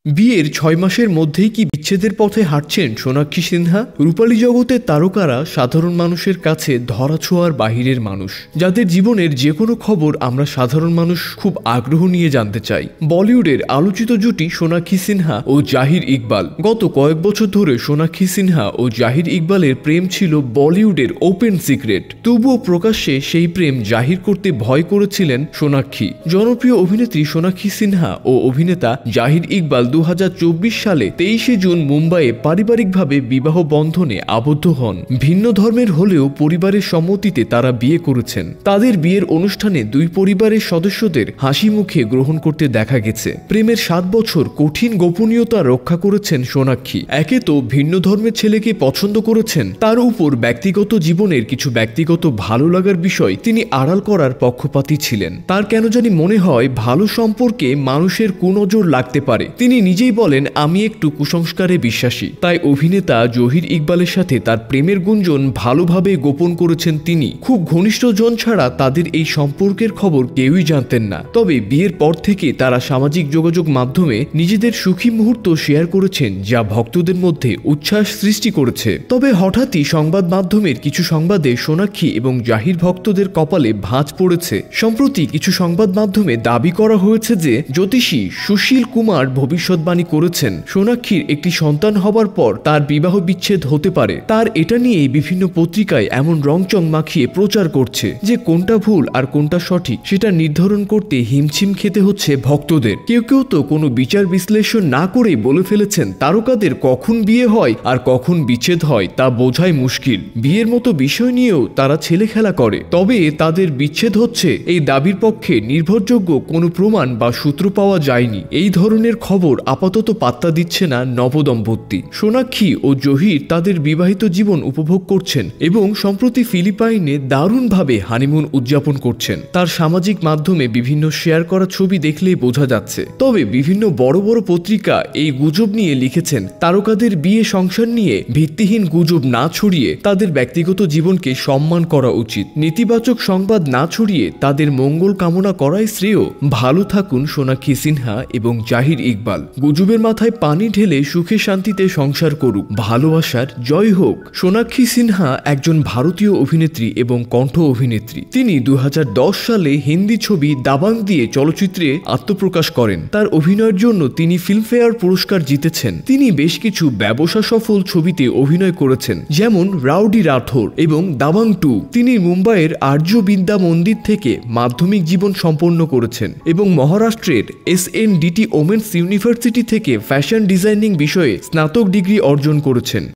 বিয়ের ৬ মাসের মধ্যেই কি বিচ্ছেদের পথে হাঁটছেন সোনাক্ষী সিনহা? রূপালী জগতের তারকারা সাধারণ মানুষের কাছে ধরাছোঁয়ার বাহিরের মানুষ, যাদের জীবনের যে কোনো খবর আমরা সাধারণ মানুষ খুব আগ্রহ নিয়ে জানতে চাই। বলিউডের আলোচিত জুটি সোনাক্ষী সিনহা ও জাহির ইকবাল। গত কয়েক বছর ধরে সোনাক্ষী সিনহা ও জাহির ইকবালের প্রেম ছিল বলিউডের ওপেন সিক্রেট। তবুও প্রকাশ্যে সেই প্রেম জাহির করতে ভয় করেছিলেন সোনাক্ষী। জনপ্রিয় অভিনেত্রী সোনাক্ষী সিনহা ও অভিনেতা জাহির ইকবাল 2024 সালে 23শে জুন মুম্বাইয়ে পারিবারিকভাবে বিবাহ বন্ধনে আবদ্ধ হন। ভিন্ন ধর্মের হলেও পরিবারের সম্মতিতে তারা বিয়ে করেছেন। তাদের বিয়ের অনুষ্ঠানে দুই পরিবারের সদস্যদের হাসি মুখে গ্রহণ করতে দেখা গেছে। প্রেমের 7 বছর কঠিন গোপনীয়তা রক্ষা করেছেন সোনাক্ষী। একে তো ভিন্ন ধর্মের ছেলেকে পছন্দ করেছেন, তার উপর ব্যক্তিগত জীবনের কিছু ব্যক্তিগত ভালো লাগার বিষয় তিনি আড়াল করার পক্ষপাতী ছিলেন। তার কেন জানি মনে হয় ভালো সম্পর্কে মানুষের কুনজর লাগতে পারে। তিনি নিজেই বলেন, আমি একটু কুসংস্কারে বিশ্বাসী। তাই অভিনেতা জহির ইকবালের সাথে তার প্রেমের গুঞ্জন ভালোভাবে গোপন করেছেন তিনি। খুব ঘনিষ্ঠজন ছাড়া তাদের এই সম্পর্কের খবর কেউই জানতেন না। তবে বিয়ের পর থেকে তারা সামাজিক যোগাযোগ মাধ্যমে নিজেদের সুখী মুহূর্ত শেয়ার করেছেন, যা ভক্তদের মধ্যে উচ্ছ্বাস সৃষ্টি করেছে। তবে হঠাৎই সংবাদ মাধ্যমের কিছু সংবাদে সোনাক্ষী এবং জাহির ভক্তদের কপালে ভাঁজ পড়েছে। সম্প্রতি কিছু সংবাদ মাধ্যমে দাবি করা হয়েছে যে জ্যোতিষী সুশীল কুমার ভবিষ্যৎবাণী করেছেন সোনাক্ষীর একটি সন্তান হবার পর তার বিবাহ বিচ্ছেদ হতে পারে। তার এটা নিয়েই বিভিন্ন পত্রিকায় এমন রংচং মাখিয়ে প্রচার করছে যে কোনটা ভুল আর কোনটা সঠিক সেটা নির্ধারণ করতে হিমশিম খেতে হচ্ছে ভক্তদের। কেউ কেউ তো কোনো বিচার বিশ্লেষণ না করেই বলে ফেলেছেন তারকাদের কখন বিয়ে হয় আর কখন বিচ্ছেদ হয় তা বোঝাই মুশকিল। বিয়ের মতো বিষয় নিয়েও তারা ছেলে খেলা করে, তবে তাদের বিচ্ছেদ হচ্ছে এই দাবির পক্ষে নির্ভরযোগ্য কোনো প্রমাণ বা সূত্র পাওয়া যায়নি। এই ধরনের খবর আপাতত পাত্তা দিচ্ছে না নবদম্পতি। সোনাক্ষী ও জহির তাদের বিবাহিত জীবন উপভোগ করছেন এবং সম্প্রতি ফিলিপাইনে দারুণভাবে হানিমুন উদযাপন করছেন। তার সামাজিক মাধ্যমে বিভিন্ন শেয়ার করা ছবি দেখলেই বোঝা যাচ্ছে। তবে বিভিন্ন বড় বড় পত্রিকা এই গুজব নিয়ে লিখেছেন, তারকাদের বিয়ে সংসার নিয়ে ভিত্তিহীন গুজব না ছড়িয়ে তাদের ব্যক্তিগত জীবনকে সম্মান করা উচিত। নেতিবাচক সংবাদ না ছড়িয়ে তাদের মঙ্গল কামনা করাই শ্রেয়। ভালো থাকুন সোনাক্ষী সিনহা এবং জাহির ইকবাল। গুজবের মাথায় পানি ঢেলে সুখে শান্তিতে সংসার করুক। ভালোবাসার জয় হোক। সোনাক্ষী সিনহা একজন ভারতীয় অভিনেত্রী এবং কণ্ঠ অভিনেত্রী। তিনি 2010 সালে হিন্দি ছবি দাবাং দিয়ে চলচ্চিত্রে আত্মপ্রকাশ করেন। তার অভিনয়ের জন্য তিনি ফিল্মফেয়ার পুরস্কার জিতেছেন। তিনি বেশ কিছু ব্যবসা সফল ছবিতে অভিনয় করেছেন, যেমন রাউডি রাঠোর এবং দাবাং 2। তিনি মুম্বাইয়ের আর্য বিদ্যা মন্দির থেকে মাধ্যমিক জীবন সম্পন্ন করেছেন এবং মহারাষ্ট্রের SNDT ওমেন্স ইউনিভার্সিটি থেকে ফ্যাশন ডিজাইনিং বিষয়ে স্নাতক ডিগ্রি অর্জন করেছেন।